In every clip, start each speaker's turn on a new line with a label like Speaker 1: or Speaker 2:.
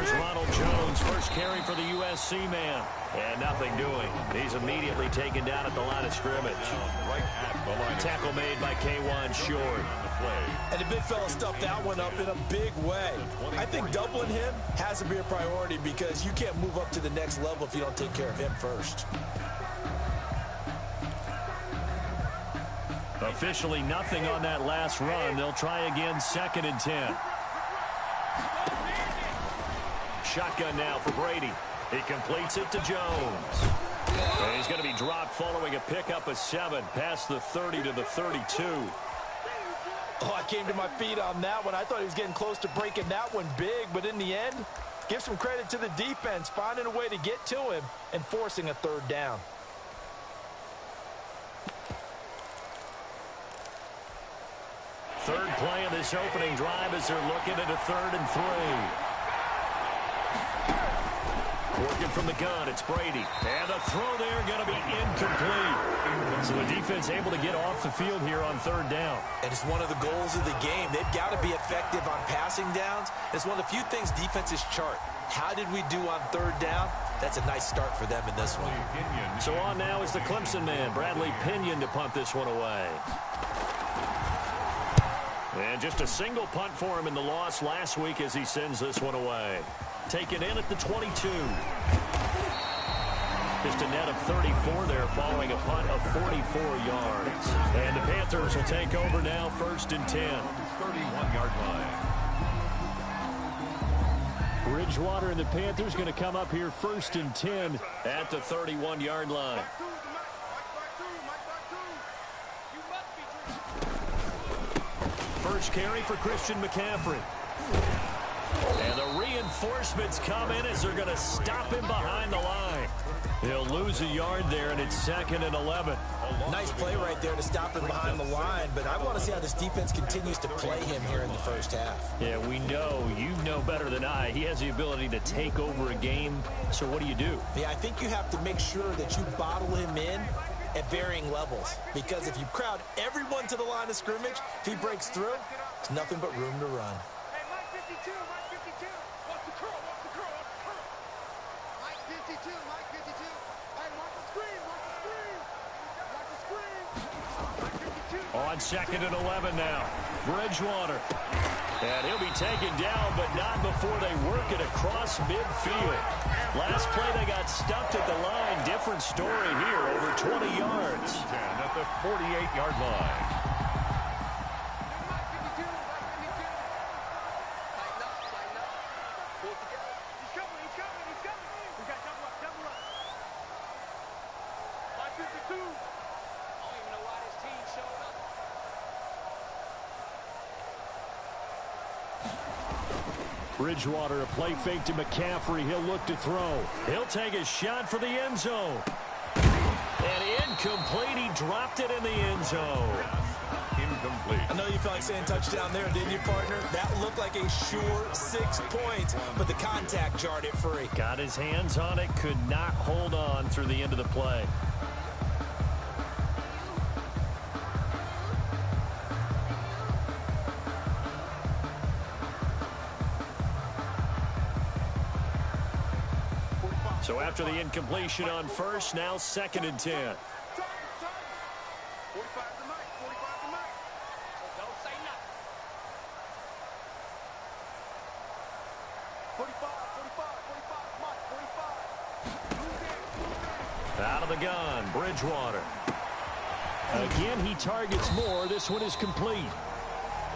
Speaker 1: Here's Ronald Jones, first carry for the USC man. And nothing doing. He's immediately taken down at the line of scrimmage. Tackle made by K1 Short.
Speaker 2: And the big fella stuffed that one up in a big way. I think doubling him has to be a priority because you can't move up to the next level if you don't take care of him first.
Speaker 1: Officially nothing on that last run. They'll try again, 2nd and 10. Shotgun now for Brady. He completes it to Jones. And he's going to be dropped following a pickup of 7 past the 30 to the 32.
Speaker 2: Oh, I came to my feet on that one. I thought he was getting close to breaking that one big, but in the end, give some credit to the defense, finding a way to get to him and forcing a 3rd down.
Speaker 1: Third play of this opening drive as they're looking at a 3rd and 3. Working from the gun, it's Brady. And the throw there going to be incomplete. So the defense able to get off the field here on 3rd down.
Speaker 2: And it's one of the goals of the game. They've got to be effective on passing downs. It's one of the few things defenses chart. How did we do on 3rd down? That's a nice start for them in this one.
Speaker 1: So on now is the Clemson man, Bradley Pinion, to punt this one away. And just a single punt for him in the loss last week as he sends this one away. Taken in at the 22. Just a net of 34 there following a punt of 44 yards. And the Panthers will take over now, 1st and 10.
Speaker 3: 31-yard line.
Speaker 1: Bridgewater and the Panthers going to come up here 1st and 10 at the 31-yard line. First carry for Christian McCaffrey. And the reinforcements come in as they're going to stop him behind the line. He'll lose a yard there, and it's 2nd and 11.
Speaker 2: Nice play right there to stop him behind the line, but I want to see how this defense continues to play him here in the first half.
Speaker 1: Yeah, we know, you know better than I, he has the ability to take over a game. So what do you do?
Speaker 2: Yeah, I think you have to make sure that you bottle him in at varying levels, because if you crowd everyone to the line of scrimmage, if he breaks through, there's nothing but room to run.
Speaker 1: On 2nd and 11 now. Bridgewater. And he'll be taken down, but not before they work it across midfield. Last play they got stuffed at the line. Different story here, over 20 yards.
Speaker 3: At the 48-yard line.
Speaker 1: Bridgewater, a play fake to McCaffrey. He'll look to throw. He'll take a shot for the end zone. And incomplete. He dropped it in the end zone.
Speaker 3: Incomplete.
Speaker 2: I know you felt like saying touchdown there, didn't you, partner? That looked like a sure 6 points, but the contact jarred it free.
Speaker 1: Got his hands on it, could not hold on through the end of the play. So after the incompletion on first, now 2nd and 10. Out of the gun, Bridgewater. Again, he targets more. This one is complete.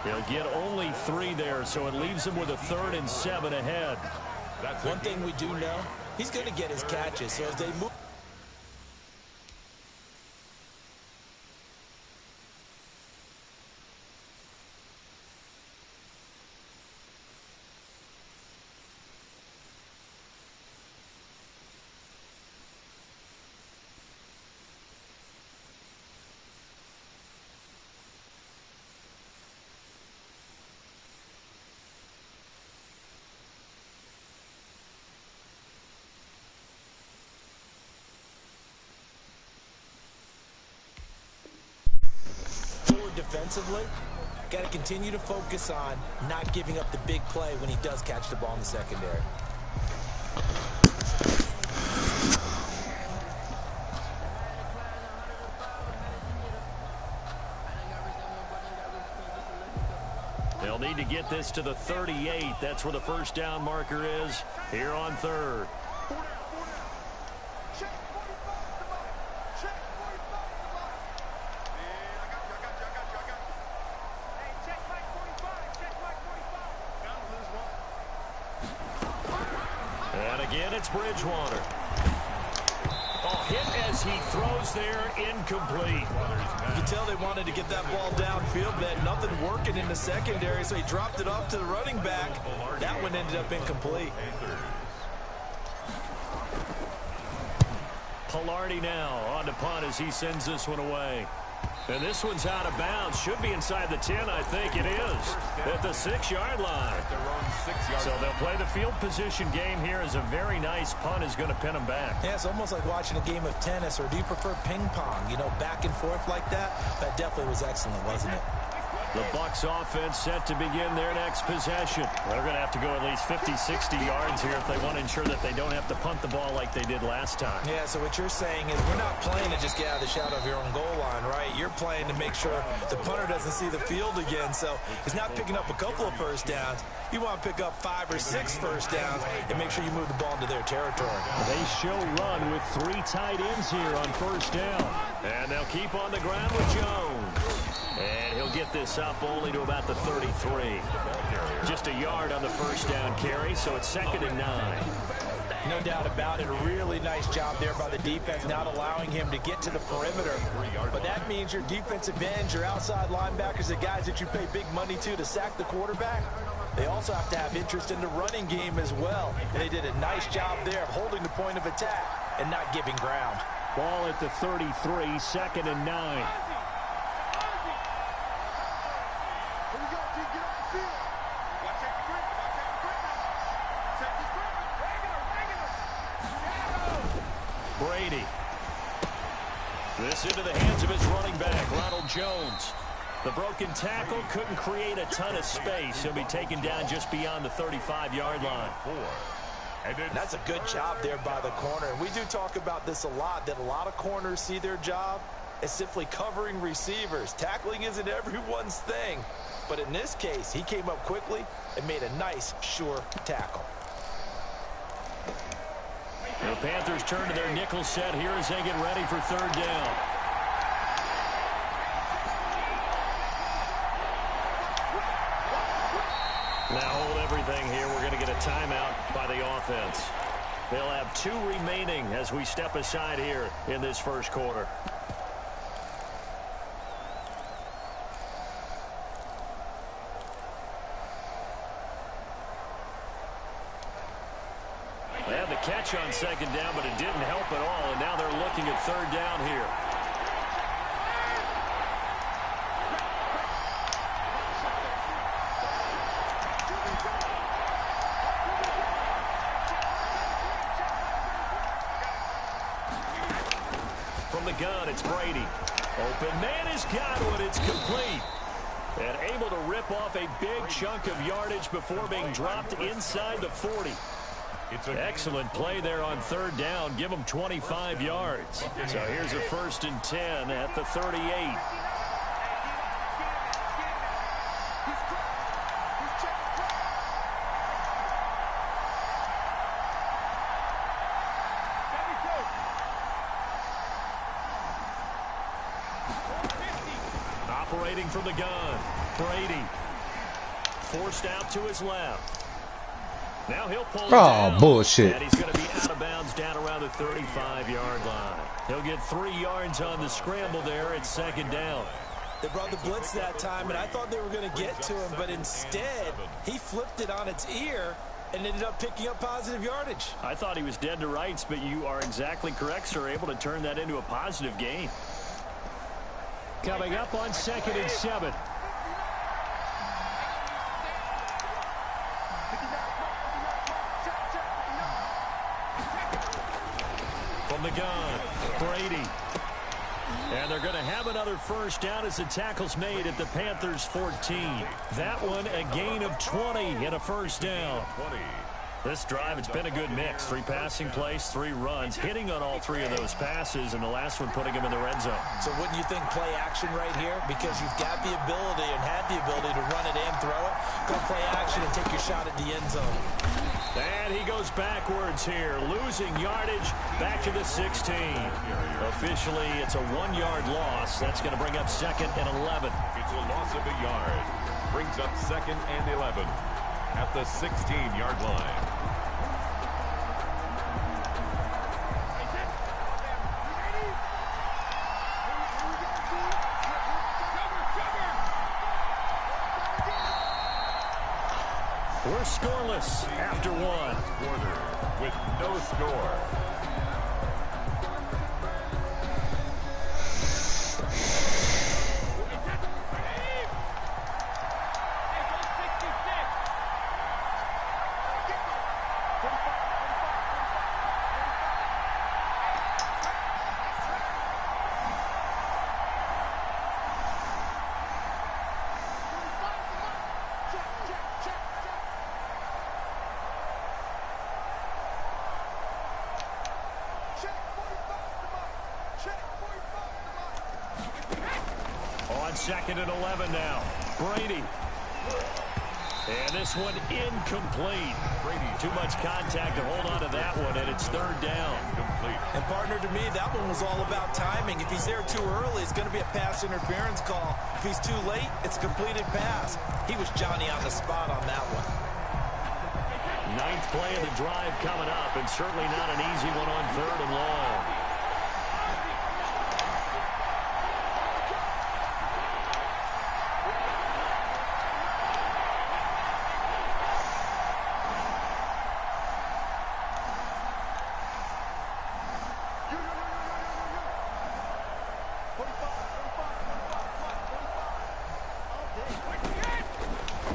Speaker 1: He'll get only 3 there, so it leaves him with a 3rd and 7 ahead.
Speaker 2: That's one thing we do know. He's going to get his catches, so as they move. Defensively, got to continue to focus on not giving up the big play when he does catch the ball in the secondary.
Speaker 1: They'll need to get this to the 38. That's where the first down marker is here on third. And again, it's Bridgewater. Oh, hit as he throws there, incomplete.
Speaker 2: You can tell they wanted to get that ball downfield, but had nothing working in the secondary, so he dropped it off to the running back. That one ended up incomplete.
Speaker 1: Pilardi now on to punt as he sends this one away. And this one's out of bounds. Should be inside the 10, I think it is. At the 6-yard line. So they'll play the field position game here as a very nice punt is going to pin them back.
Speaker 2: Yeah, it's almost like watching a game of tennis, or do you prefer ping pong? You know, back and forth like that? That definitely was excellent, wasn't it?
Speaker 1: The Bucs offense set to begin their next possession. They're going to have to go at least 50, 60 yards here if they want to ensure that they don't have to punt the ball like they did last time.
Speaker 2: Yeah, so what you're saying is we're not playing to just get out of the shadow of your own goal line, right? You're playing to make sure the punter doesn't see the field again. So he's not picking up a couple of first downs. You want to pick up 5 or 6 first downs and make sure you move the ball into their territory.
Speaker 1: They show run with 3 tight ends here on first down. And they'll keep on the ground with Jones. And he'll get this up only to about the 33. Just a yard on the first down carry, so it's 2nd and 9.
Speaker 2: No doubt about it. A really nice job there by the defense, not allowing him to get to the perimeter. But that means your defensive ends, your outside linebackers, the guys that you pay big money to sack the quarterback, they also have to have interest in the running game as well. And they did a nice job there of holding the point of attack and not giving ground.
Speaker 1: Ball at the 33, 2nd and 9. Brady. This into the hands of his running back, Ronald Jones. The broken tackle couldn't create a ton of space. He'll be taken down just beyond the 35-yard line.
Speaker 2: And that's a good job there by the corner. And we do talk about this a lot, that a lot of corners see their job as simply covering receivers. Tackling isn't everyone's thing. But in this case, he came up quickly and made a nice, sure tackle.
Speaker 1: The Panthers turn to their nickel set here as they get ready for 3rd down. Now hold everything here. We're going to get a timeout by the offense. They'll have 2 remaining as we step aside here in this first quarter. They had the catch on 2nd down, but it didn't help at all, and now they're looking at 3rd down here. From the gun, it's Brady. Open man has got one. It's complete. And able to rip off a big chunk of yardage before being dropped inside the 40. Excellent play there on 3rd down. Give them 25 yards. So here's a 1st and 10 at the 38. Operating from the gun, Brady. Forced out to his left. Now he'll pull it down.
Speaker 4: Bullshit.
Speaker 1: And he's going to be out of bounds down around the 35-yard line. He'll get 3 yards on the scramble there. It's 2nd down.
Speaker 2: They brought the blitz that time, and I thought they were going to get to him, but instead he flipped it on its ear and ended up picking up positive yardage.
Speaker 1: I thought he was dead to rights, but you are exactly correct, sir. Able to turn that into a positive gain. Coming up on 2nd and 7. From the gun, Brady. And they're going to have another first down as the tackle's made at the Panthers' 14. That one a gain of 20 and a first down. This drive, it's been a good mix. 3 passing plays, 3 runs, hitting on all 3 of those passes, and the last one putting him in the red zone.
Speaker 2: So wouldn't you think play action right here? Because you've got the ability and had the ability to run it and throw it. Go play action and take your shot at the end zone.
Speaker 1: And he goes backwards here, losing yardage back to the 16. Officially, it's a 1-yard loss. That's going to bring up 2nd and 11.
Speaker 3: It's a loss of a yard. Brings up 2nd and 11 at the 16-yard line.
Speaker 1: We're scoreless after 1.
Speaker 3: Quarter with no score.
Speaker 1: On 2nd and 11 now. Brady. And this one incomplete. Brady, too much contact to hold on to that one, and it's 3rd down.
Speaker 3: Complete.
Speaker 2: And partner, to me, that one was all about timing. If he's there too early, it's going to be a pass interference call. If he's too late, it's a completed pass. He was Johnny on the spot on that one.
Speaker 1: 9th play of the drive coming up, and certainly not an easy one on 3rd and long.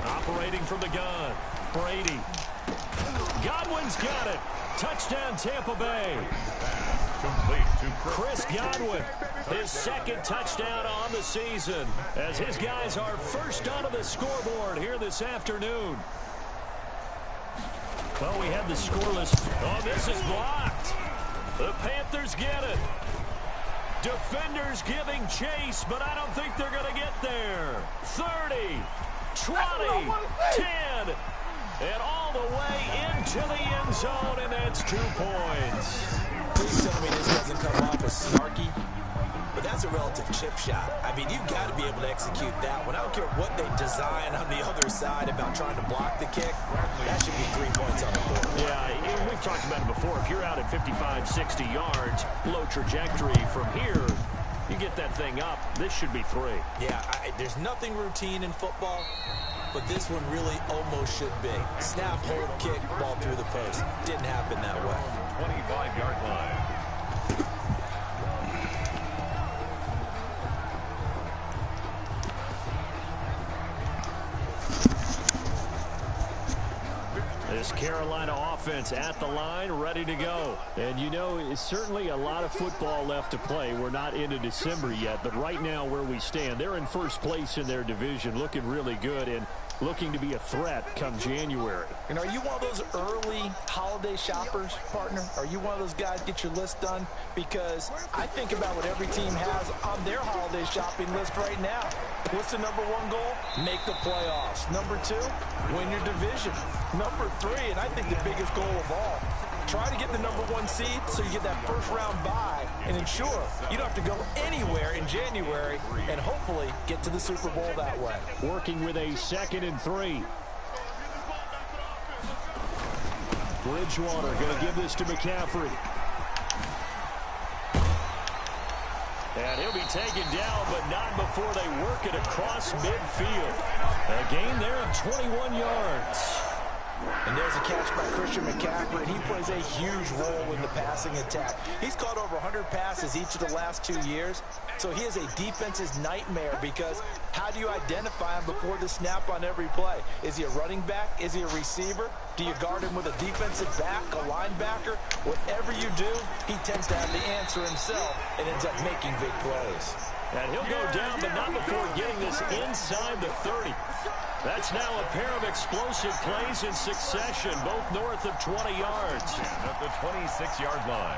Speaker 1: Operating from the gun, Brady. Godwin's got it. Touchdown, Tampa Bay.
Speaker 3: Complete to
Speaker 1: Chris Godwin, his 2nd touchdown on the season, as his guys are first onto the scoreboard here this afternoon. Well, we had the scoreless. Oh, this is blocked. The Panthers get it. Defenders giving chase, but I don't think they're going to get there. 30, 20, 10, and all the way into the end zone, and that's 2 points.
Speaker 2: Please tell me this doesn't come off as snarky, but that's a relative chip shot. I mean, you've got to be able to execute that one. I don't care what they design on the other side about trying to block the kick. That should be 3 points on the board.
Speaker 1: Yeah, we've talked about it before. If you're out at 55, 60 yards, low trajectory from here, you get that thing up, this should be 3.
Speaker 2: Yeah, there's nothing routine in football, but this one really almost should be. Snap, hold, kick, ball through the post. Didn't happen that way.
Speaker 3: 25-yard line.
Speaker 1: This Carolina offense at the line, ready to go. And you know, it's certainly a lot of football left to play. We're not into December yet, but right now where we stand, they're in first place in their division, looking really good and looking to be a threat come January.
Speaker 2: And are you one of those early holiday shoppers, partner? Are you one of those guys get your list done? Because I think about what every team has on their holiday shopping list right now. What's the number 1 goal? Make the playoffs. Number 2, win your division. Number 3, and I think the biggest goal of all, try to get the number 1 seed so you get that first-round bye and ensure you don't have to go anywhere in January and hopefully get to the Super Bowl that way.
Speaker 1: Working with a 2nd and 3. Bridgewater going to give this to McCaffrey. And he'll be taken down, but not before they work it across midfield. A gain there of 21 yards.
Speaker 2: And there's a catch by Christian McCaffrey, and he plays a huge role in the passing attack. He's caught over 100 passes each of the last 2 years, so he is a defense's nightmare because how do you identify him before the snap on every play? Is he a running back? Is he a receiver? Do you guard him with a defensive back, a linebacker? Whatever you do, he tends to have the answer himself and ends up making big plays.
Speaker 1: And he'll go down, but not before getting this inside the 30. That's now a pair of explosive plays in succession, both north of 20 yards.
Speaker 3: And at the 26-yard line.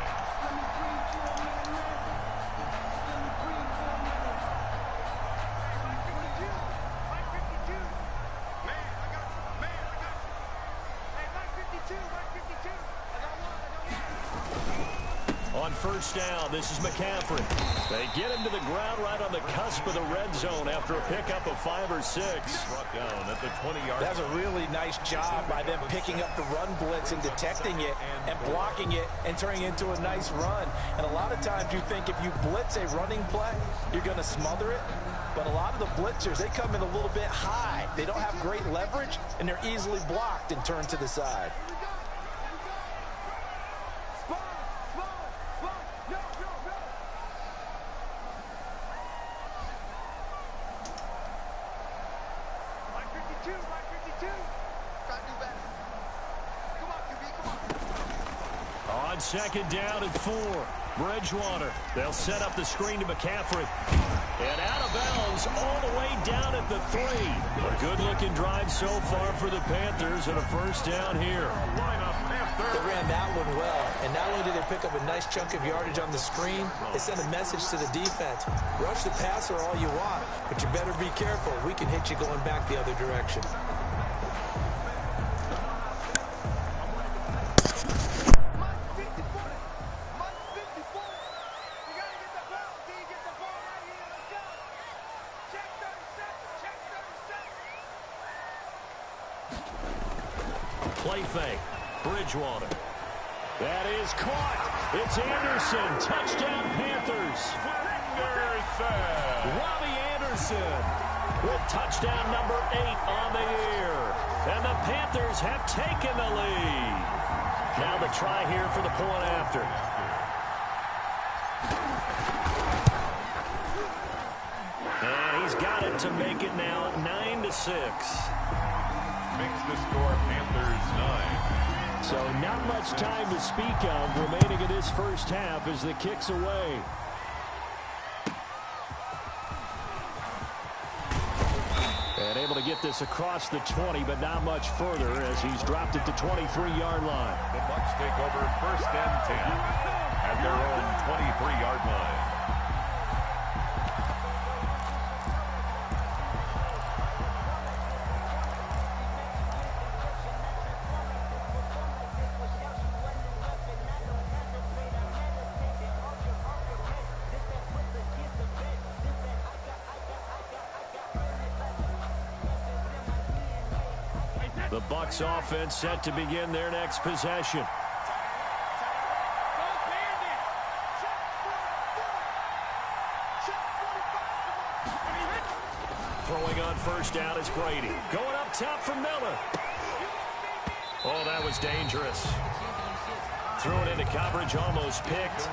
Speaker 1: On first down, this is McCaffrey. They get him to the ground right on the cusp of the red zone after a pickup of 5 or 6.
Speaker 3: Brought down at the 20-yard line.
Speaker 2: That's a really nice job by them picking up the run blitz and detecting it and blocking it and turning it into a nice run. And a lot of times you think if you blitz a running play, you're going to smother it. But a lot of the blitzers, they come in a little bit high. They don't have great leverage, and they're easily blocked and turned to the side.
Speaker 1: On second down and 4, Bridgewater. They'll set up the screen to McCaffrey. And out of bounds all the way down at the 3. A good-looking drive so far for the Panthers and a first down here.
Speaker 2: They ran that one well, and not only did they pick up a nice chunk of yardage on the screen, they sent a message to the defense. Rush the passer all you want, but you better be careful. We can hit you going back the other direction.
Speaker 1: Play fake. Bridgewater. That is caught. It's Anderson. Touchdown, Panthers. Robbie Anderson with touchdown number 8 on the year. And the Panthers have taken the lead. Now the try here for the point after. And he's got it to make it now 9-6.
Speaker 3: Makes the score Panthers 9.
Speaker 1: So not much time to speak of remaining in this first half as the kick's away. And able to get this across the 20, but not much further as he's dropped it to 23-yard line.
Speaker 3: The Bucs take over first and 10 at their own 23-yard line.
Speaker 1: The Bucs offense set to begin their next possession. Throwing on first down is Brady. Going up top for Miller. Oh, that was dangerous. Threw it into coverage, almost picked,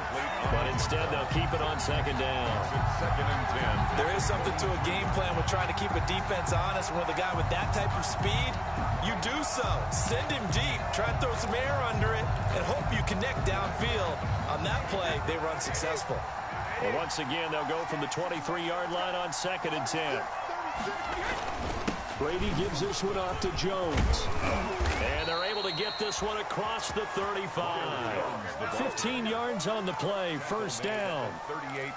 Speaker 1: but instead they'll keep it on second down.
Speaker 3: Second and 10.
Speaker 2: There is something to a game plan with trying to keep a defense honest. When with a guy with that type of speed, you do so. Send him deep. Try and throw some air under it and hope you connect downfield. On that play, they run successful.
Speaker 1: Well, once again, they'll go from the 23-yard line on second and 10. Brady gives this one off to Jones. And they're able to get this one across the 35. 15 yards on the play, first down.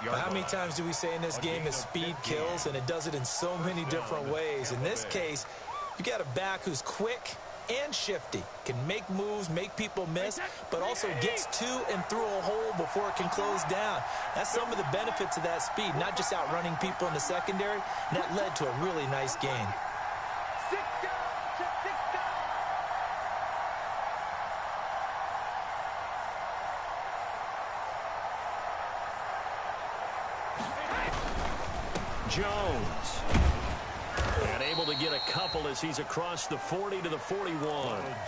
Speaker 2: How many times do we say in this game that speed kills, and it does it in so many different ways? In this case, you got a back who's quick and shifty, can make moves, make people miss, but also gets to and through a hole before it can close down. That's some of the benefits of that speed, not just outrunning people in the secondary, and that led to a really nice gain.
Speaker 1: Jones. And able to get a couple as he's across the 40 to the 41.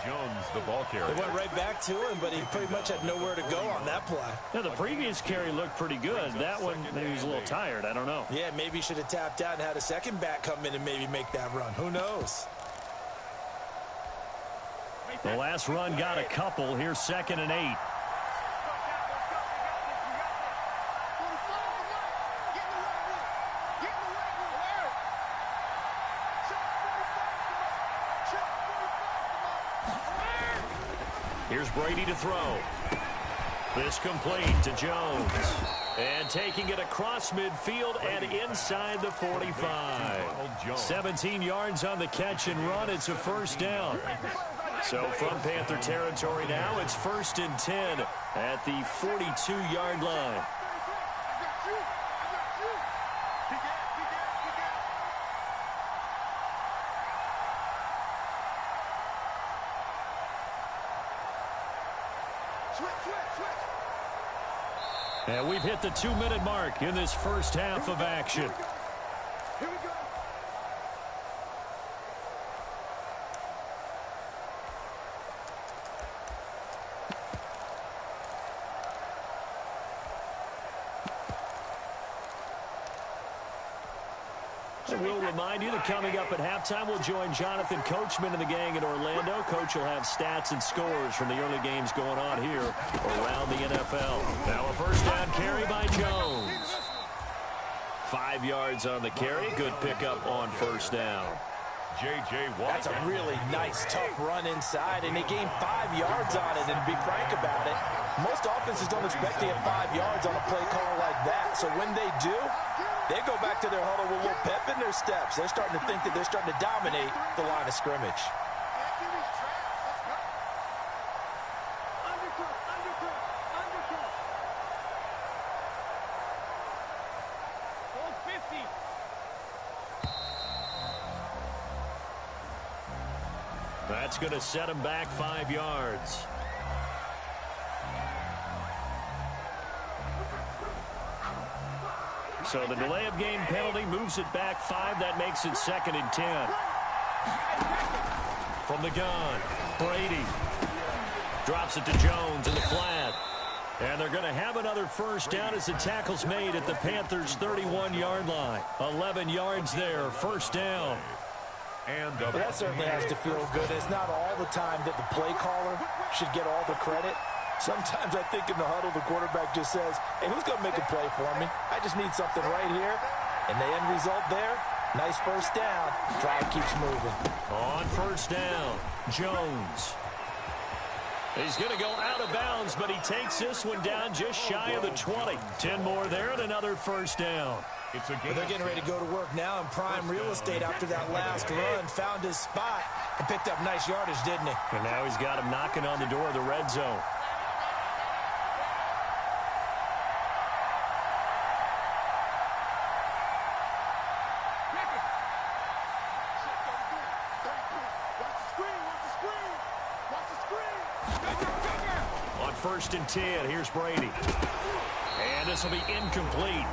Speaker 3: Jones, the ball carrier.
Speaker 2: It went right back to him, but he pretty much had nowhere to go on that play.
Speaker 1: Now, the previous carry looked pretty good. That one, maybe he was a little tired. I don't know.
Speaker 2: Yeah, maybe he should have tapped out and had a second back come in and maybe make that run. Who knows?
Speaker 1: The last run got a couple. Here's second and 8. Here's Brady to throw. This complete to Jones. And taking it across midfield and inside the 45. 17 yards on the catch and run. It's a first down. So from Panther territory now, it's 1st and 10 at the 42-yard line. And we've hit the 2-minute mark in this first half of action.
Speaker 4: Here we go.
Speaker 1: And we'll remind you that coming up at halftime, we'll join Jonathan Coachman and the gang in Orlando. Coach will have stats and scores from the early games going on here around the NFL. Now a first down carry by Jones. 5 yards on the carry. Good pickup on first down.
Speaker 3: J.J. Watt.
Speaker 2: That's a really nice, tough run inside, and they gained 5 yards on it. And to be frank about it, most offenses don't expect to get 5 yards on a play call like that. So when they do, they go back to their huddle with a little pep in their steps. They're starting to think that they're starting to dominate the line of scrimmage.
Speaker 1: That's going to set him back 5 yards. So the delay of game penalty moves it back 5. That makes it 2nd and 10. From the gun, Brady drops it to Jones in the flat. And they're going to have another first down as the tackle's made at the Panthers' 31-yard line. 11 yards there, first down.
Speaker 3: And
Speaker 2: well, that certainly has to feel good. It's not all the time that the play caller should get all the credit. Sometimes I think in the huddle, the quarterback just says, hey, who's going to make a play for me? I just need something right here. And the end result there, nice first down. Drive keeps moving.
Speaker 1: On first down, Jones. He's going to go out of bounds, but he takes this one down just shy of the 20. 10 more there and another first down.
Speaker 2: But they're getting ready to go to work now in prime real estate after that last run. Found his spot and picked up nice yardage, didn't he?
Speaker 1: And now he's got him knocking on the door of the red zone. On 1st and 10, here's Brady. And this will be incomplete.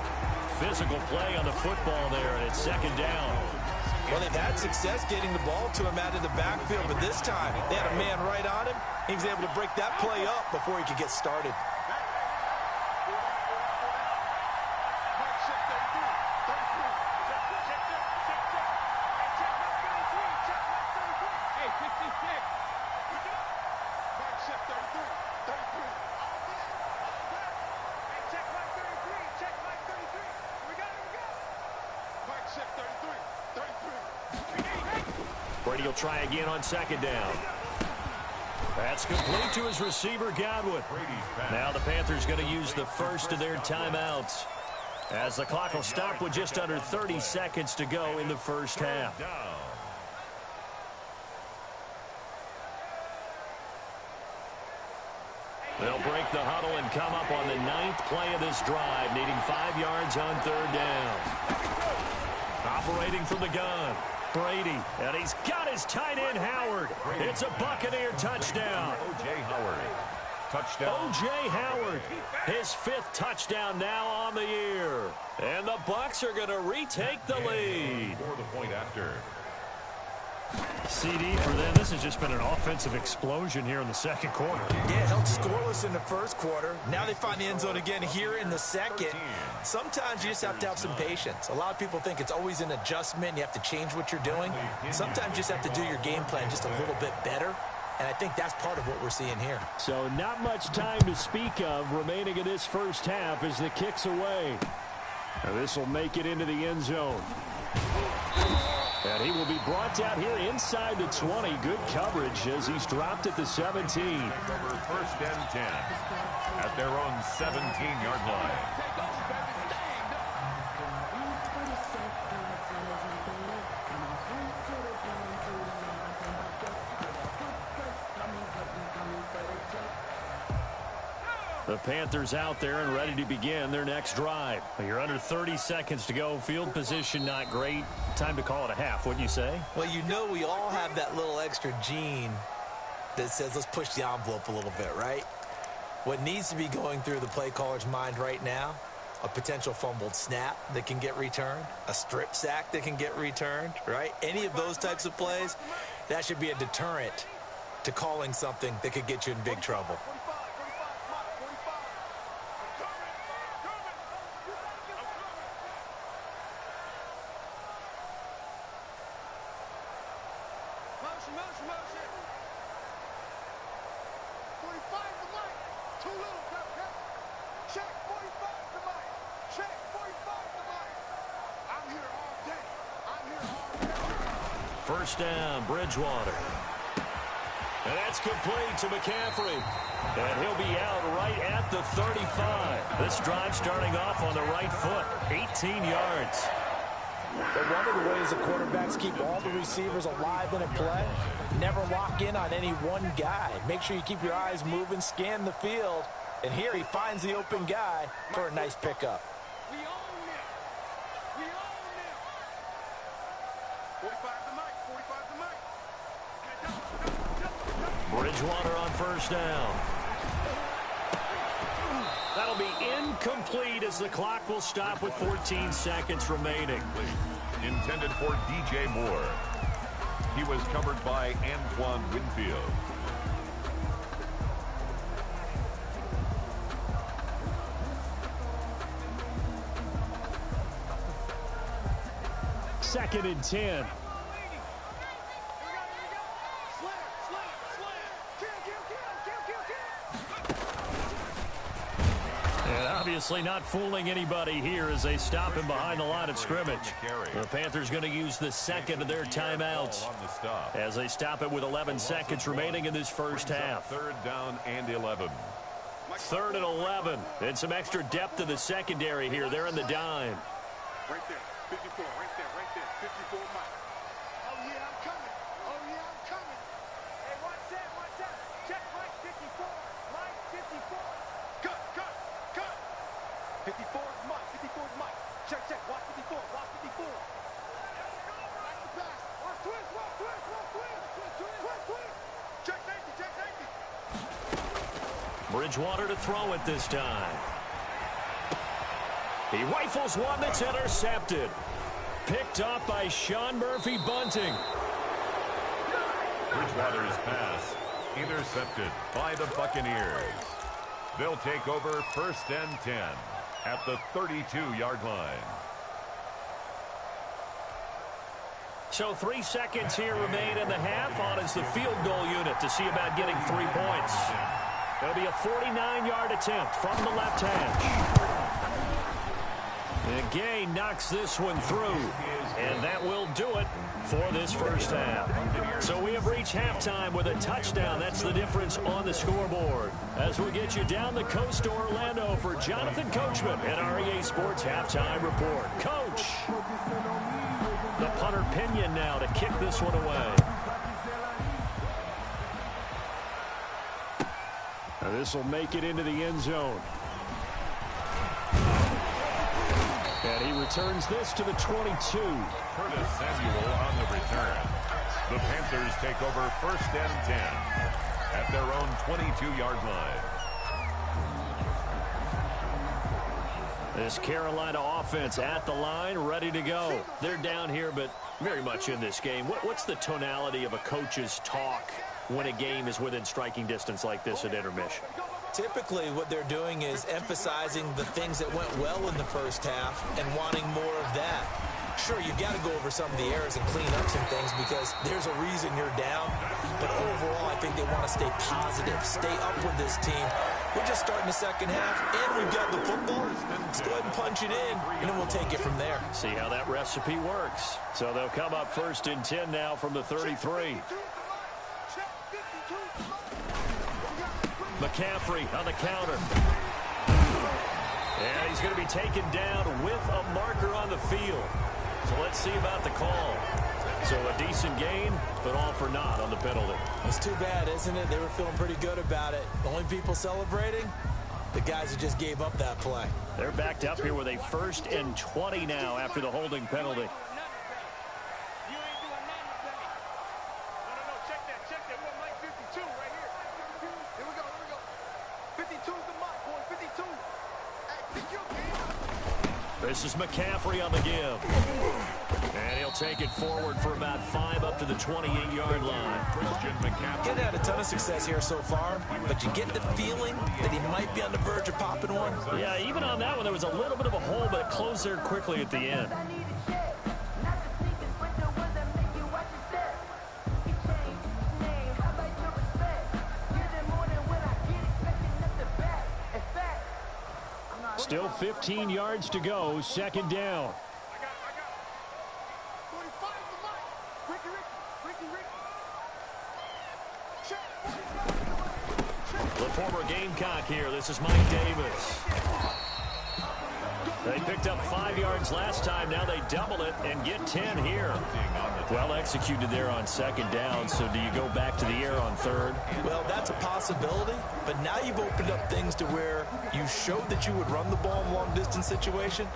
Speaker 1: Physical play on the football there, and it's 2nd down.
Speaker 2: Well, they've had success getting the ball to him out of the backfield, but this time they had a man right on him. He was able to break that play up before he could get started.
Speaker 1: Brady will try again on 2nd down. That's complete to his receiver, Godwin. Now the Panthers going to use the first of their timeouts, as the clock will stop with just under 30 seconds to go in the first half. They'll break the huddle and come up on the 9th play of this drive, needing 5 yards on 3rd down. Operating from the gun, Brady, and he's got his tight end, Howard. It's a Buccaneer touchdown.
Speaker 3: O.J. Howard. Touchdown.
Speaker 1: O.J. Howard, his 5th touchdown now on the year. And the Bucs are going to retake the lead.
Speaker 3: For the point after.
Speaker 1: CD for them. This has just been an offensive explosion here in the 2nd quarter.
Speaker 2: Yeah, held scoreless in the 1st quarter. Now they find the end zone again here in the 2nd. Sometimes you just have to have some patience. A lot of people think it's always an adjustment. You have to change what you're doing. Sometimes you just have to do your game plan just a little bit better. And I think that's part of what we're seeing here.
Speaker 1: So not much time to speak of remaining in this first half as the kick's away. Now this will make it into the end zone. And he will be brought down here inside the 20. Good coverage as he's dropped at the 17.
Speaker 3: Over first and 10 at their own 17-yard line.
Speaker 1: The Panthers out there and ready to begin their next drive. You're under 30 seconds to go. Field position not great. Time to call it a half, wouldn't you say?
Speaker 2: Well, you know we all have that little extra gene that says let's push the envelope a little bit, right? What needs to be going through the play caller's mind right now, a potential fumbled snap that can get returned, a strip sack that can get returned, right? Any of those types of plays, that should be a deterrent to calling something that could get you in big trouble.
Speaker 1: First down, Bridgewater. And that's complete to McCaffrey. And he'll be out right at the 35. This drive starting off on the right foot, 18 yards.
Speaker 2: But one of the ways the quarterbacks keep all the receivers alive in a play, never lock in on any one guy. Make sure you keep your eyes moving, scan the field. And here he finds the open guy for a nice pickup.
Speaker 4: We own them. We own them. 45 to Mike. 45 to Mike.
Speaker 1: Bridgewater on first down. That'll be incomplete as the clock will stop with 14 seconds remaining.
Speaker 3: Intended for DJ Moore. He was covered by Antoine Winfield.
Speaker 1: Second and 10. And obviously not fooling anybody here as they stop him behind the line of scrimmage. The Panthers going to use the second of their timeouts as they stop it with 11 seconds remaining in this first half.
Speaker 3: Third down and 11.
Speaker 1: Third and 11. And some extra depth in the secondary here. They're in the dime.
Speaker 4: Right there. 54. Right there. 54 Mike. Oh, yeah, I'm coming. Oh, yeah, I'm coming. Hey, watch that. Check Mike 54. Mike 54. Cut. 54 is Mike. 54 is Mike. Check. Watch 54. Watch 54. Watch the pass. Watch twist. Check safety.
Speaker 1: Bridgewater to throw it this time. He rifles one that's intercepted. Picked off by Sean Murphy-Bunting.
Speaker 3: Bridgewater's pass intercepted by the Buccaneers. They'll take over first and 10 at the 32-yard line.
Speaker 1: So 3 seconds here remain in the half. On is the field goal unit to see about getting 3 points. It'll be a 49-yard attempt from the left hash. And Gay knocks this one through, and that will do it for this first half. So we have reached halftime with a touchdown. That's the difference on the scoreboard. As we get you down the coast to Orlando for Jonathan Coachman and our EA Sports Halftime Report. Coach, the punter Pinion now to kick this one away. Now this will make it into the end zone. And he returns this to the 22.
Speaker 3: Curtis Samuel on the return. The Panthers take over first and 10 at their own 22-yard line.
Speaker 1: This Carolina offense at the line, ready to go. They're down here, but very much in this game. What's the tonality of a coach's talk when a game is within striking distance like this at intermission?
Speaker 2: Typically, what they're doing is emphasizing the things that went well in the first half and wanting more of that. Sure, you've got to go over some of the errors and clean up some things because there's a reason you're down. But overall, I think they want to stay positive, stay up with this team We're just starting the second half, and we've got the football. Let's go ahead and punch it in, and then we'll take it from there.
Speaker 1: See how that recipe works. So they'll come up 1st and 10 now from the 33. McCaffrey on the counter. And he's going to be taken down with a marker on the field. So let's see about the call. So a decent gain, but all for naught on the penalty.
Speaker 2: It's too bad, isn't it? They were feeling pretty good about it. The only people celebrating, the guys who just gave up that play.
Speaker 1: They're backed up here with a 1st and 20 now after the holding penalty. This is McCaffrey on the give. And he'll take it forward for about 5 up to the 28-yard line.
Speaker 2: Getting had a ton of success here so far, but you get the feeling that he might be on the verge of popping one.
Speaker 1: Yeah, even on that one, there was a little bit of a hole, but it closed there quickly at the end. Still 15 yards to go, 2nd down. The former Gamecock here. This is Mike Davis. They picked up 5 yards last time. Now they double it and get 10 here. Well executed there on 2nd down. So do you go back to the air on 3rd?
Speaker 2: Well, that's a possibility. But now you've opened up things to where you showed that you would run the ball in long-distance situation.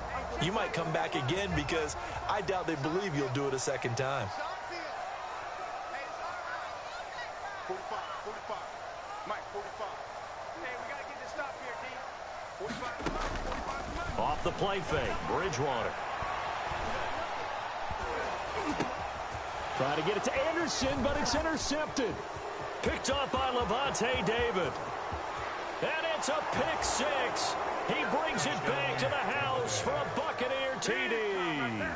Speaker 2: You might come back again because I doubt they believe you'll do it a 2nd time.
Speaker 4: 45. Mike, 45. Hey, we got to get this stop here, D. 45.
Speaker 1: Off the play fake, Bridgewater. Trying to get it to Anderson, but it's intercepted. Picked off by Levante David. And it's a pick 6. He brings it back to the house for a Buccaneer TD.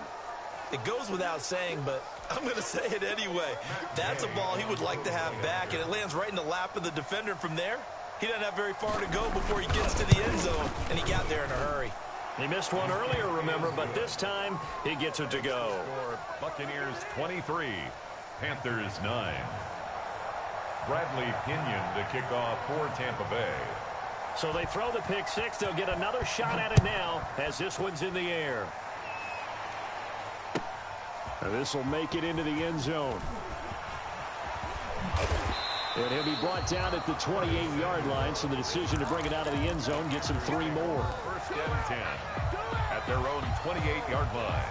Speaker 2: It goes without saying, but I'm going to say it anyway. That's a ball he would like to have back, and it lands right in the lap of the defender from there. He doesn't have very far to go before he gets to the end zone, and he got there in a hurry.
Speaker 1: He missed one earlier, remember, but this time he gets it to go.
Speaker 3: Buccaneers 23, Panthers 9. Bradley Pinion to kick off for Tampa Bay.
Speaker 1: So they throw the pick 6. They'll get another shot at it now as this one's in the air. And this will make it into the end zone. And he'll be brought down at the 28-yard line, so the decision to bring it out of the end zone gets him 3 more.
Speaker 3: 1st and 10 at their own 28-yard line.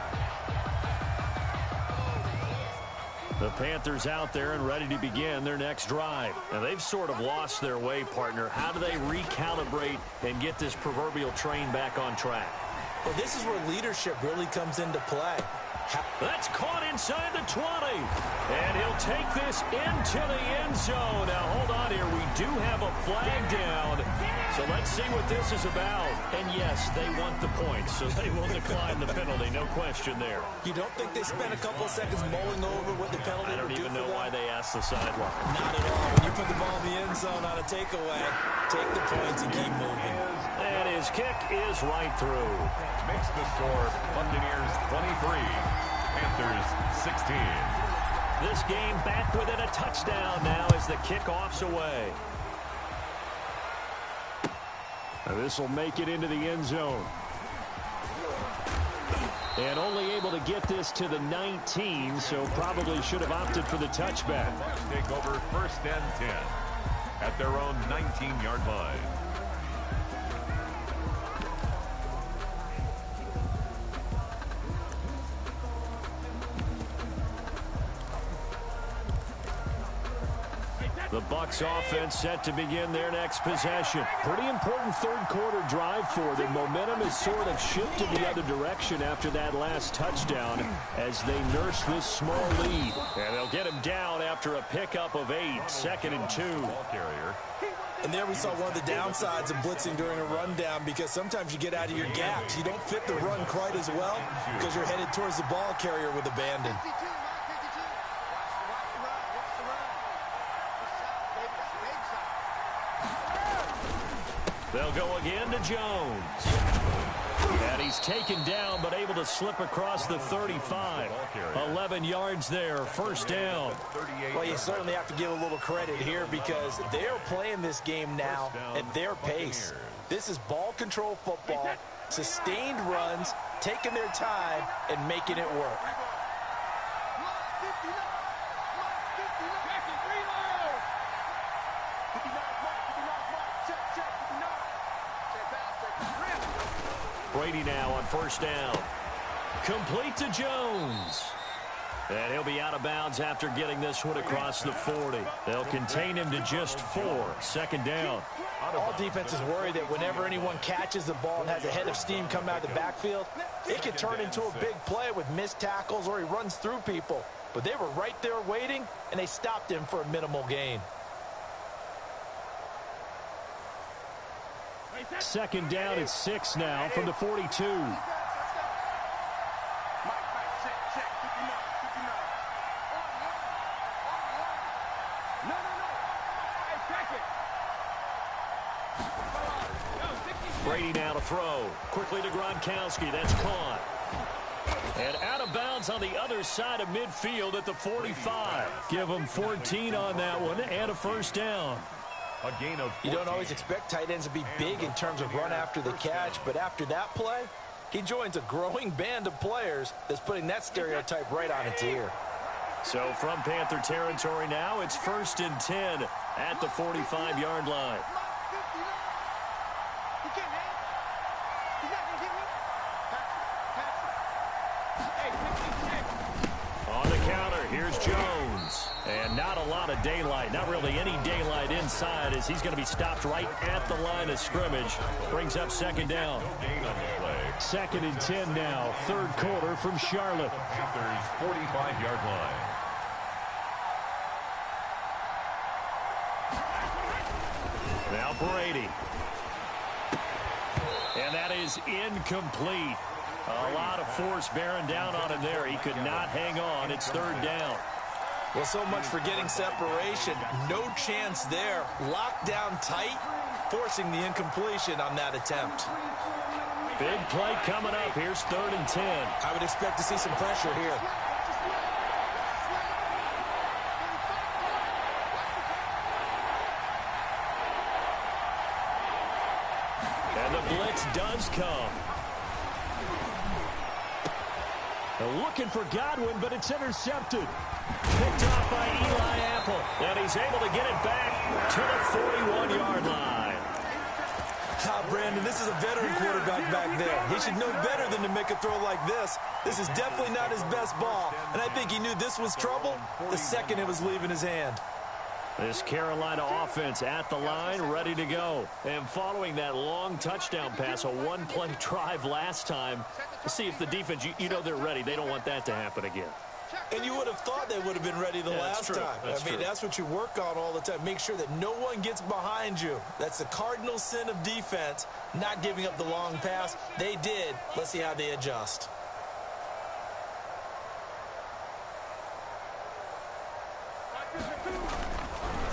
Speaker 1: The Panthers out there and ready to begin their next drive. Now, they've sort of lost their way, partner. How do they recalibrate and get this proverbial train back on track?
Speaker 2: Well, this is where leadership really comes into play.
Speaker 1: That's caught inside the 20. And he'll take this into the end zone. Now, hold on here. We do have a flag down. So let's see what this is about. And, yes, they want the points, so they will decline the penalty. No question there.
Speaker 2: You don't think they spent a couple seconds mulling over what the penalty
Speaker 1: I don't
Speaker 2: would do
Speaker 1: even
Speaker 2: for
Speaker 1: know
Speaker 2: them?
Speaker 1: why they asked the sideline.
Speaker 2: Not at all. When you put the ball in the end zone on a takeaway, take the points and keep moving.
Speaker 1: And his kick is right through.
Speaker 3: Makes the score Buccaneers 23, Panthers 16.
Speaker 1: This game back within a touchdown now as the kickoff's away. And this will make it into the end zone. And only able to get this to the 19, so probably should have opted for the touchback.
Speaker 3: Bucks take over 1st and 10 at their own 19-yard line.
Speaker 1: The Bucs offense set to begin their next possession. Pretty important third-quarter drive for them. Momentum has sort of shifted the other direction after that last touchdown as they nurse this small lead. And they'll get him down after a pickup of 8, 2nd and 2.
Speaker 3: Ball carrier.
Speaker 2: And there we saw one of the downsides of blitzing during a rundown because sometimes you get out of your gaps. You don't fit the run quite as well because you're headed towards the ball carrier with abandon.
Speaker 1: They'll go again to Jones. And he's taken down, but able to slip across the 35. 11 yards there, first down.
Speaker 2: Well, you certainly have to give a little credit here because they're playing this game now at their pace. This is ball control football, sustained runs, taking their time, and making it work.
Speaker 1: Brady now on first down. Complete to Jones. And he'll be out of bounds after getting this one across the 40. They'll contain him to just 4. Second down.
Speaker 2: All defenses worry that whenever anyone catches the ball and has a head of steam come out of the backfield, it could turn into a big play with missed tackles or he runs through people. But they were right there waiting, and they stopped him for a minimal gain.
Speaker 1: Second down at 6 now from the 42. Brady now to throw. Quickly to Gronkowski. That's caught. And out of bounds on the other side of midfield at the 45. Give him 14 on that one and a first down.
Speaker 3: A gain of 14.
Speaker 2: You don't always expect tight ends to be big in terms of run after the catch, but after that play, he joins a growing band of players that's putting that stereotype right on its ear.
Speaker 1: So from Panther territory now, it's 1st and 10 at the 45-yard line. On the counter, here's Jones. And not a lot of daylight, not really any daylight inside as he's going to be stopped right at the line of scrimmage. Brings up second down. 2nd and 10 now, third quarter from Charlotte.
Speaker 3: Panthers 45-yard line.
Speaker 1: Now Brady. And that is incomplete. A lot of force bearing down on him there. He could not hang on. It's third down.
Speaker 2: Well, so much for getting separation. No chance there. Locked down tight, forcing the incompletion on that attempt.
Speaker 1: Big play coming up. Here's 3rd and 10.
Speaker 2: I would expect to see some pressure here.
Speaker 1: And the blitz does come. They're looking for Godwin, but it's intercepted. Picked off by Eli Apple. And he's able to get it back to the 41-yard line.
Speaker 2: Brandon, this is a veteran quarterback back there. He should know better than to make a throw like this. This is definitely not his best ball. And I think he knew this was trouble the second it was leaving his hand.
Speaker 1: This Carolina offense at the line, ready to go. And following that long touchdown pass, a one-play drive last time, to see if the defense, you know they're ready. They don't want that to happen again.
Speaker 2: And you would have thought they would have been ready the last time. That's what you work on all the time. Make sure that no one gets behind you. That's the cardinal sin of defense, not giving up the long pass. They did. Let's see how they adjust.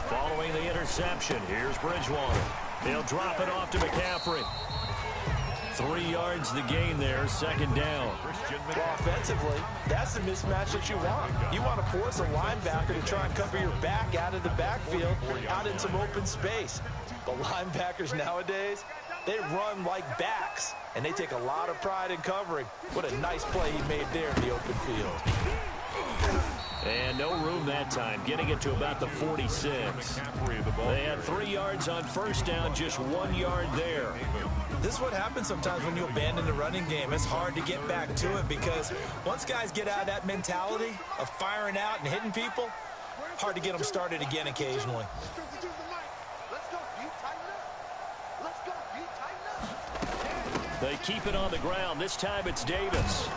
Speaker 1: Following the interception, here's Bridgewater. He'll drop it off to McCaffrey. 3 yards the gain there, second down.
Speaker 2: Well, offensively, that's the mismatch that you want. You want to force a linebacker to try and cover your back out of the backfield, out in some open space. The linebackers nowadays, they run like backs, and they take a lot of pride in covering. What a nice play he made there in the open field.
Speaker 1: And no room that time, getting it to about the 46. They had 3 yards on first down, just 1 yard there.
Speaker 2: This is what happens sometimes when you abandon the running game. It's hard to get back to it because once guys get out of that mentality of firing out and hitting people, hard to get them started again occasionally.
Speaker 1: They keep it on the ground. This time it's Davis.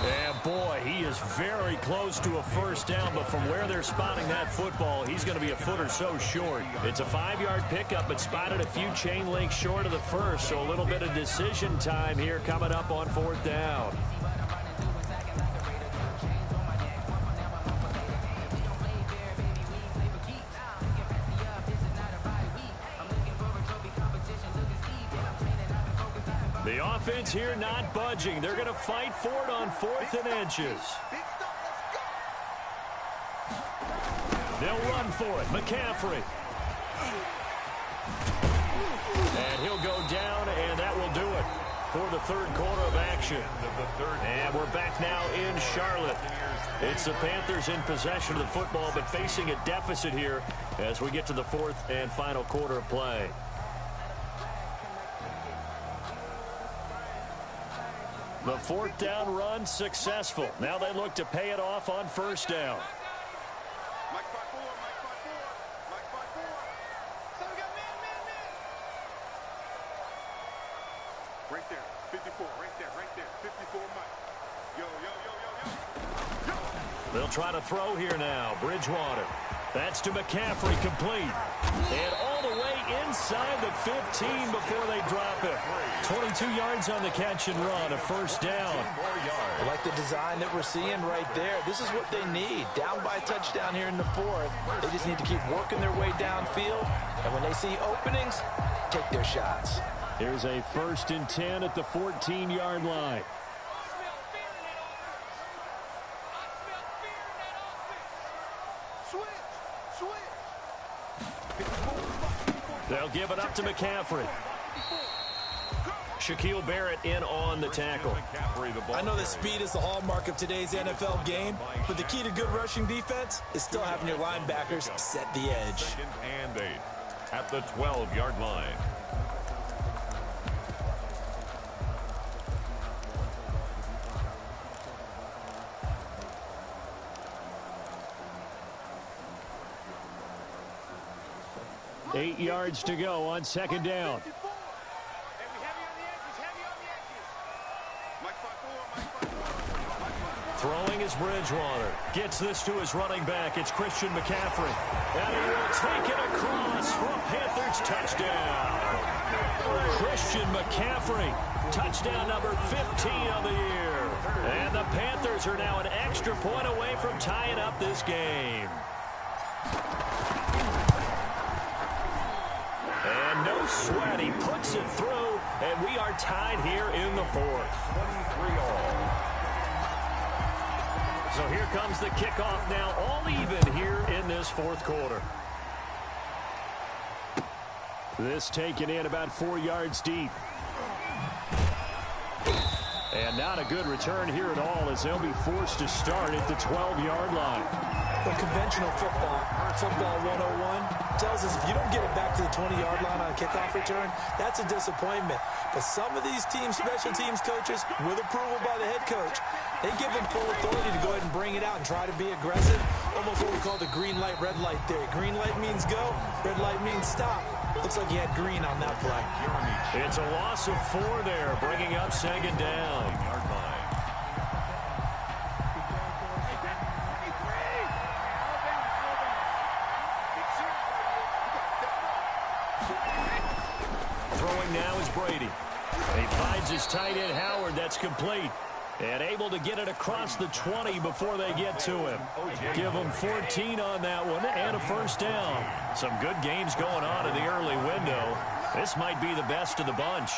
Speaker 1: And boy, he is very close to a first down, but from where they're spotting that football, he's going to be a foot or so short. It's a 5-yard pickup, but spotted a few chain links short of the first, so a little bit of decision time here coming up on 4th down. The offense here not budging. They're going to fight for it on 4th and inches. They'll run for it. McCaffrey. And he'll go down, and that will do it for the third quarter of action. And we're back now in Charlotte. It's the Panthers in possession of the football, but facing a deficit here as we get to the 4th and final quarter of play. The 4th down run successful. Now they look to pay it off on 1st down.
Speaker 4: Right there, 54, right there, 54, Mike. Yo, yo, yo, yo, yo.
Speaker 1: They'll try to throw here now. Bridgewater. That's to McCaffrey, complete. And all the way inside the 15 before they drop it. 22 yards on the catch and run, a 1st down.
Speaker 2: I like the design that we're seeing right there. This is what they need. Down by a touchdown here in the 4th. They just need to keep working their way downfield. And when they see openings, take their shots.
Speaker 1: Here's a 1st and 10 at the 14-yard line. They'll give it up to McCaffrey. Shaquille Barrett in on the tackle.
Speaker 2: I know that speed is the hallmark of today's NFL game, but the key to good rushing defense is still having your linebackers set the edge.
Speaker 3: 2nd and 8 at the 12-yard line.
Speaker 1: Eight yards to go on 2nd down. Throwing is Bridgewater. Gets this to his running back. It's Christian McCaffrey. And he will take it across for a Panthers touchdown. Christian McCaffrey. Touchdown number 15 of the year. And the Panthers are now an extra point away from tying up this game. And no sweat. He puts it through. And we are tied here in the 4th.
Speaker 3: 23 all.
Speaker 1: So here comes the kickoff now, all even here in this 4th quarter. This taken in about 4 yards deep. And not a good return here at all as they'll be forced to start at the 12-yard line.
Speaker 2: The conventional football 101, tells us if you don't get it back to the 20-yard line on a kickoff return, that's a disappointment. But some of these special teams coaches, with approval by the head coach, they give them full authority to go ahead and bring it out and try to be aggressive. Almost what we call the green light, red light theory. Green light means go, red light means stop. Looks like he had green on that play.
Speaker 1: It's a loss of 4 there, bringing up 2nd down. Throwing now is Brady. He finds his tight end Howard. That's complete. And able to get it across the 20 before they get to him. Give him 14 on that one and a 1st down. Some good games going on in the early window. This might be the best of the bunch.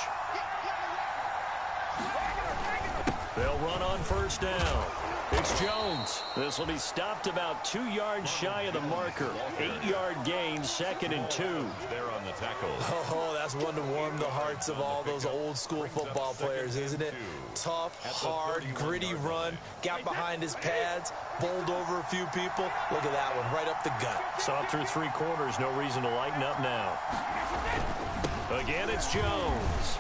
Speaker 1: They'll run on 1st down. It's Jones. This will be stopped about 2 yards shy of the marker. 8-yard gain, 2nd and 2.
Speaker 3: There on the tackle.
Speaker 2: Oh, that's one to warm the hearts of all those old school football players, isn't it? Tough, hard, gritty run. Got behind his pads, bowled over a few people. Look at that one, right up the gut.
Speaker 1: Saw through 3 quarters, no reason to lighten up now. Again, it's Jones.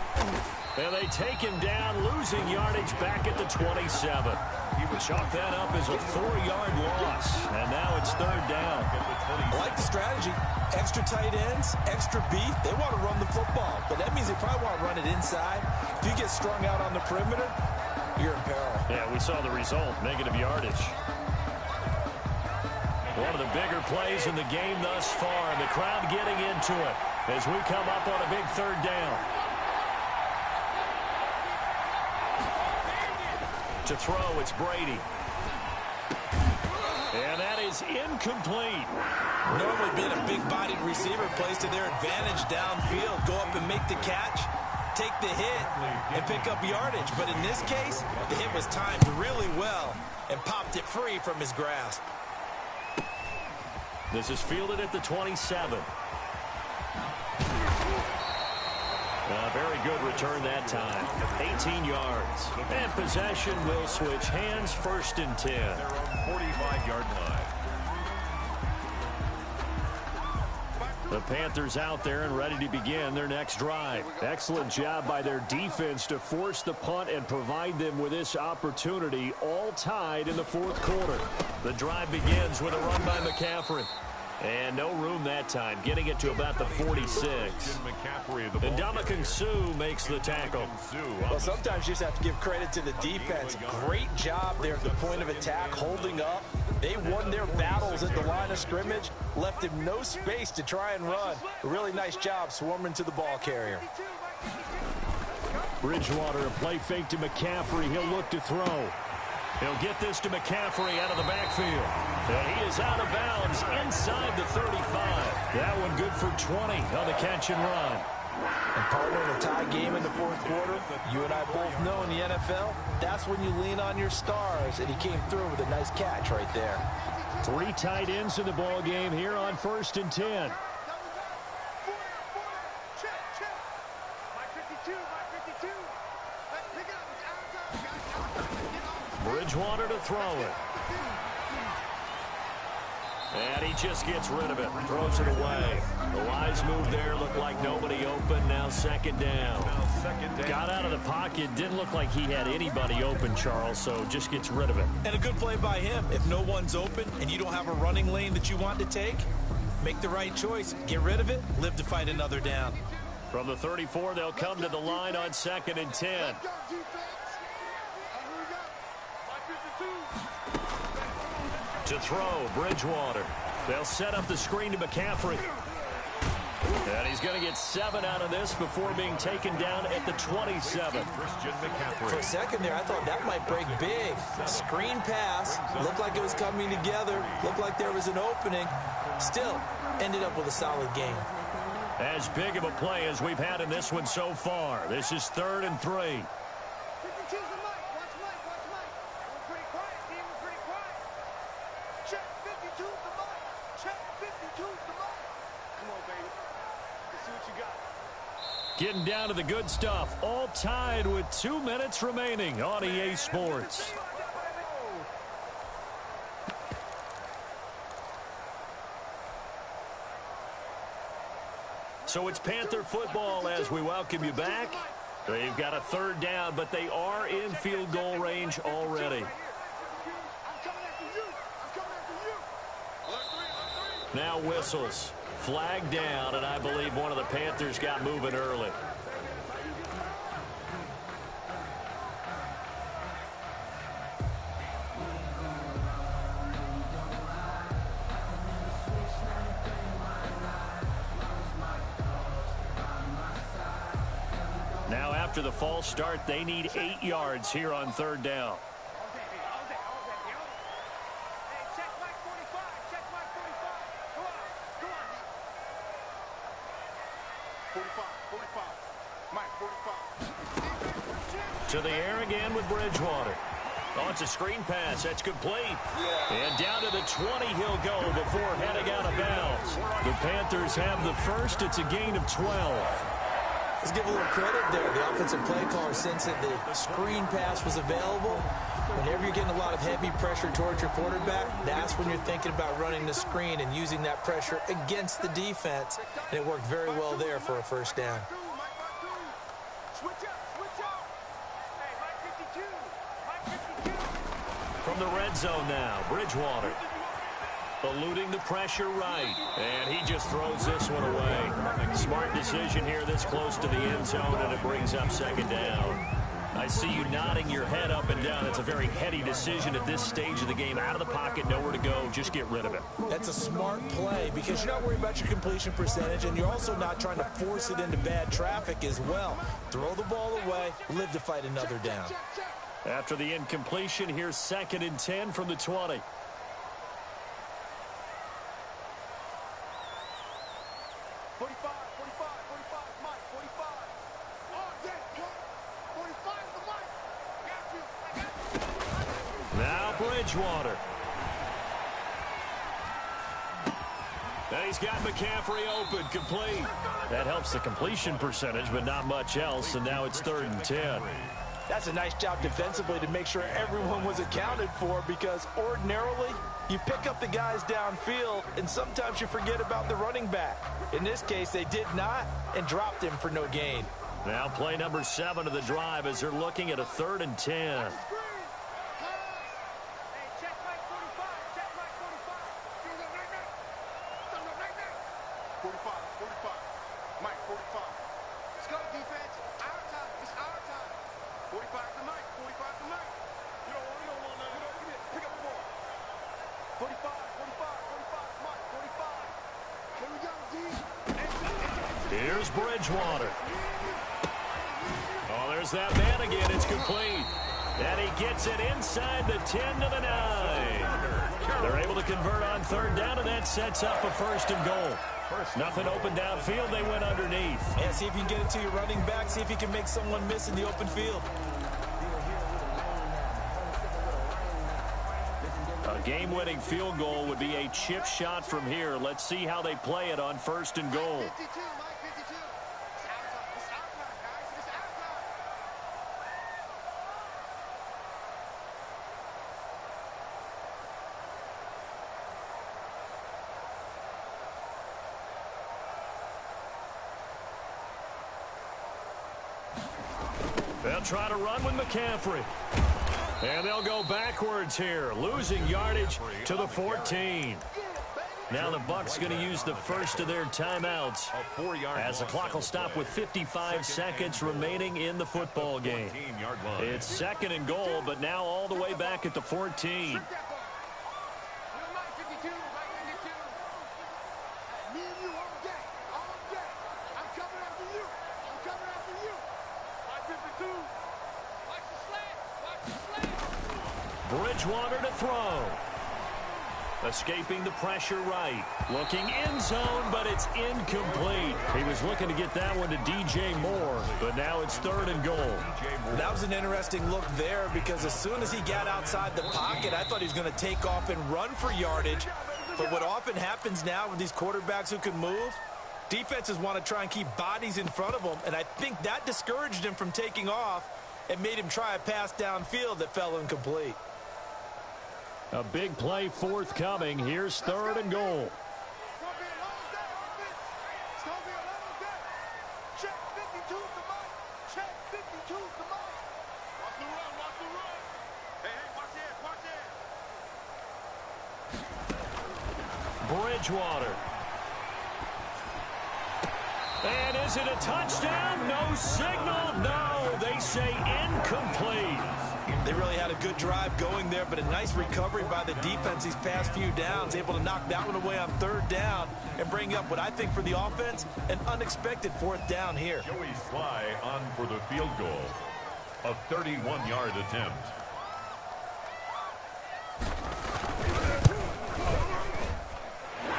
Speaker 1: And they take him down, losing yardage back at the 27. He would chalk that up as a 4-yard loss. And now it's 3rd down.
Speaker 2: I like the strategy. Extra tight ends, extra beef. They want to run the football, but that means they probably want to run it inside. If you get strung out on the perimeter, you're in peril.
Speaker 1: Yeah, we saw the result, negative yardage. One of the bigger plays in the game thus far, and the crowd getting into it as we come up on a big 3rd down. To throw, it's Brady. And that is incomplete.
Speaker 2: Normally being a big-bodied receiver plays to their advantage downfield. Go up and make the catch. take the hit and pick up yardage. But in this case, the hit was timed really well and popped it free from his grasp.
Speaker 1: This is fielded at the 27. A very good return that time. 18 yards. And possession will switch hands, 1st and 10.
Speaker 3: Their own 45-yard line.
Speaker 1: The Panthers out there and ready to begin their next drive. Excellent job by their defense to force the punt and provide them with this opportunity, all tied in the 4th quarter. The drive begins with a run by McCaffrey. And no room that time, getting it to about the 46. And Ndamukong Suh makes the tackle.
Speaker 2: Well, sometimes you just have to give credit to the defense. Great job there at the point of attack, holding up. They won their battles at the line of scrimmage, left him no space to try and run. A really nice job swarming to the ball carrier.
Speaker 1: Bridgewater, a play fake to McCaffrey. He'll look to throw. He'll get this to McCaffrey out of the backfield. And he is out of bounds inside the 35. That one good for 20 on the catch and run.
Speaker 2: And partner, in a tie game in the 4th quarter, you and I both know in the NFL, that's when you lean on your stars. And he came through with a nice catch right there.
Speaker 1: 3 tight ends in the ball game here on 1st and 10. Bridgewater to throw it. And he just gets rid of it. Throws it away. The wise move there. Looked like nobody open. Now 2nd down. Got out of the pocket. Didn't look like he had anybody open, Charles, so just gets rid of it.
Speaker 2: And a good play by him. If no one's open and you don't have a running lane that you want to take, make the right choice. Get rid of it. Live to fight another down.
Speaker 1: From the 34, they'll come to the line on 2nd and 10. To throw, Bridgewater. They'll set up the screen to McCaffrey. And he's going to get 7 out of this before being taken down at the 27.
Speaker 2: For a second there, I thought that might break big. Screen pass. Looked like it was coming together. Looked like there was an opening. Still, ended up with a solid game.
Speaker 1: As big of a play as we've had in this one so far. This is 3rd and 3. Getting down to the good stuff. All tied with 2 minutes remaining on EA Sports. So it's Panther football as we welcome you back. They've got a 3rd down, but they are in field goal range already. Now whistles. Flag down, and I believe one of the Panthers got moving early. Now after the false start, they need 8 yards here on 3rd down. To the air again with Bridgewater. Oh, it's a screen pass. That's complete. And down to the 20 he'll go before heading out of bounds. The Panthers have the first. It's a gain of 12.
Speaker 2: Let's give a little credit there. The offensive play caller, since that the screen pass was available, whenever you're getting a lot of heavy pressure towards your quarterback, that's when you're thinking about running the screen and using that pressure against the defense. And it worked very well there for a 1st down.
Speaker 1: From the red zone now, Bridgewater. Eluding the pressure right. And he just throws this one away. Smart decision here this close to the end zone, and it brings up 2nd down. I see you nodding your head up and down. It's a very heady decision at this stage of the game. Out of the pocket, nowhere to go. Just get rid of it.
Speaker 2: That's a smart play because you're not worried about your completion percentage, and you're also not trying to force it into bad traffic as well. Throw the ball away, live to fight another down.
Speaker 1: After the incompletion, here's 2nd and 10 from the 20. Bridgewater. And he's got McCaffrey open, complete. That helps the completion percentage, but not much else, and now it's 3rd and 10.
Speaker 2: That's a nice job defensively to make sure everyone was accounted for, because ordinarily you pick up the guys downfield and sometimes you forget about the running back. In this case, they did not and dropped him for no gain.
Speaker 1: Now play number 7 of the drive as they're looking at a 3rd and 10. Here's Bridgewater. Oh, there's that man again. It's complete. And he gets it inside the 10 to the 9. They're able to convert on 3rd down, and that sets up a 1st and goal. Nothing open downfield. They went underneath.
Speaker 2: Yeah, see if you can get it to your running back. See if you can make someone miss in the open field.
Speaker 1: A game-winning field goal would be a chip shot from here. Let's see how they play it on 1st and goal. They'll try to run with McCaffrey. And they'll go backwards here, losing yardage to the 14. Now the Bucs going to use the first of their timeouts as the clock will stop with 55 seconds remaining in the football game. It's 2nd and goal, but now all the way back at the 14. Bridgewater to throw. Escaping the pressure right. Looking end zone, but it's incomplete. He was looking to get that one to DJ Moore, but now it's 3rd and goal.
Speaker 2: That was an interesting look there, because as soon as he got outside the pocket, I thought he was going to take off and run for yardage. But what often happens now with these quarterbacks who can move, defenses want to try and keep bodies in front of them, and I think that discouraged him from taking off and made him try a pass downfield that fell incomplete.
Speaker 1: A big play forthcoming. Here's 3rd and goal. Bridgewater. And is it a touchdown? No signal. No, they say incomplete.
Speaker 2: They really had a good drive going there, but a nice recovery by the defense these past few downs, able to knock that one away on 3rd down and bring up what I think for the offense, an unexpected 4th down here.
Speaker 3: Joey Sly on for the field goal. A 31-yard attempt.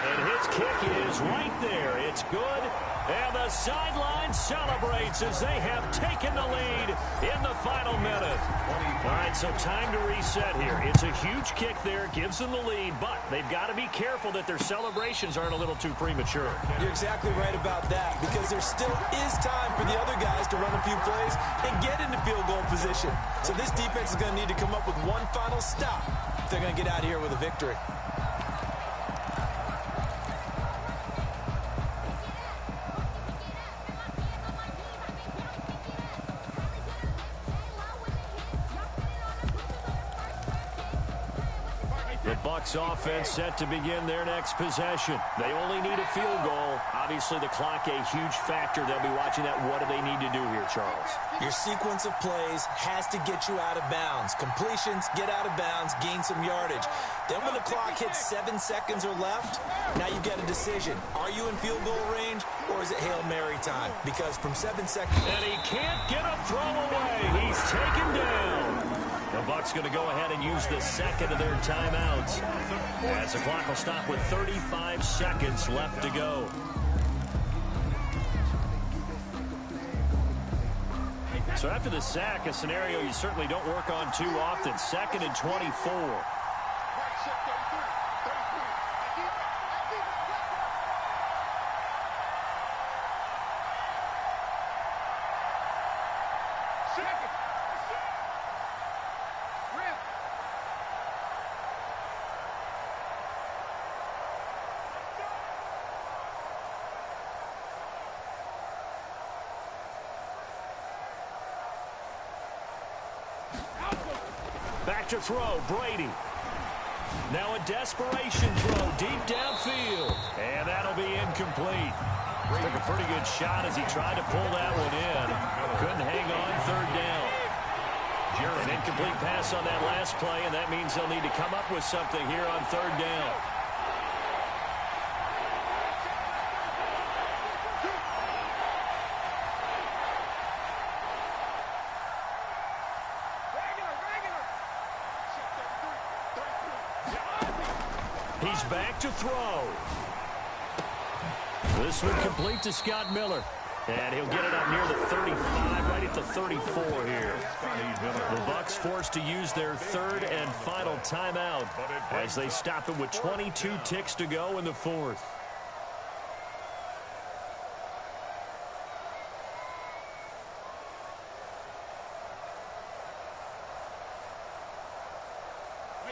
Speaker 1: And his kick is right there. It's good. And the sideline celebrates as they have taken the lead in the final minute. All right, so time to reset here. It's a huge kick there, gives them the lead, but they've got to be careful that their celebrations aren't a little too premature.
Speaker 2: You're exactly right about that, because there still is time for the other guys to run a few plays and get into field goal position. So this defense is going to need to come up with one final stop if they're going to get out of here with a victory.
Speaker 1: Bucs offense set to begin their next possession. They only need a field goal. Obviously, the clock a huge factor. They'll be watching that. What do they need to do here, Charles?
Speaker 2: Your sequence of plays has to get you out of bounds. Completions, get out of bounds, gain some yardage. Then when the clock hits 7 seconds or left, now you get a decision. Are you in field goal range, or is it Hail Mary time? Because from 7 seconds...
Speaker 1: And he can't get a throw away. He's taken down. The Bucs going to go ahead and use the second of their timeouts as the clock will stop with 35 seconds left to go. So after the sack, a scenario you certainly don't work on too often. 2nd and 24. back to throw. Brady. Now a desperation throw deep downfield. And that'll be incomplete. Took a pretty good shot as he tried to pull that one in. Couldn't hang on third down. An incomplete pass on that last play, and that means they'll need to come up with something here on third down. He's back to throw. This one complete to Scott Miller. And he'll get it up near the 35, right at the 34 here. The Bucs forced to use their third and final timeout as they stop it with 22 ticks to go in the fourth.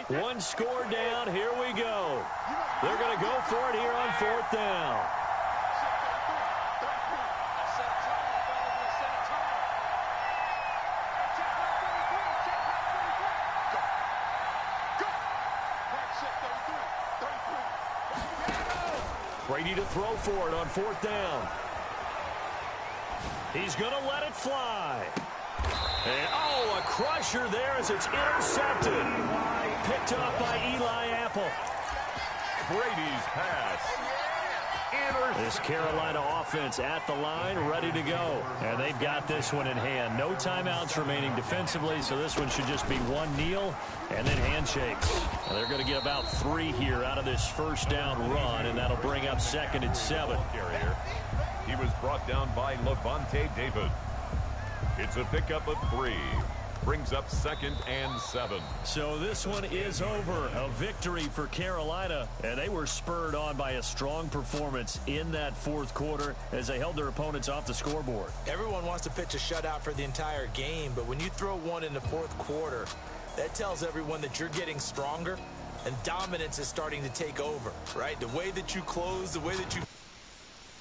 Speaker 1: One score down. Here we go. They're going to go for it here on fourth down. Brady to throw for it on fourth down. He's going to let it fly. And, oh, a crusher there as it's intercepted. Picked up by Eli Apple.
Speaker 3: Brady's pass.
Speaker 1: This Carolina offense at the line, ready to go. And they've got this one in hand. No timeouts remaining defensively, so this one should just be one kneel and then handshakes. And they're going to get about 3 here out of this first down run, and that'll bring up 2nd and 7.
Speaker 3: He was brought down by Levante David. It's a pickup of 3. Brings up 2nd and 7.
Speaker 1: So this one is over. A victory for Carolina, and they were spurred on by a strong performance in that fourth quarter as they held their opponents off the scoreboard.
Speaker 2: Everyone wants to pitch a shutout for the entire game, but when you throw one in the fourth quarter, that tells everyone that you're getting stronger and dominance is starting to take over, right? The way that you close, the way that you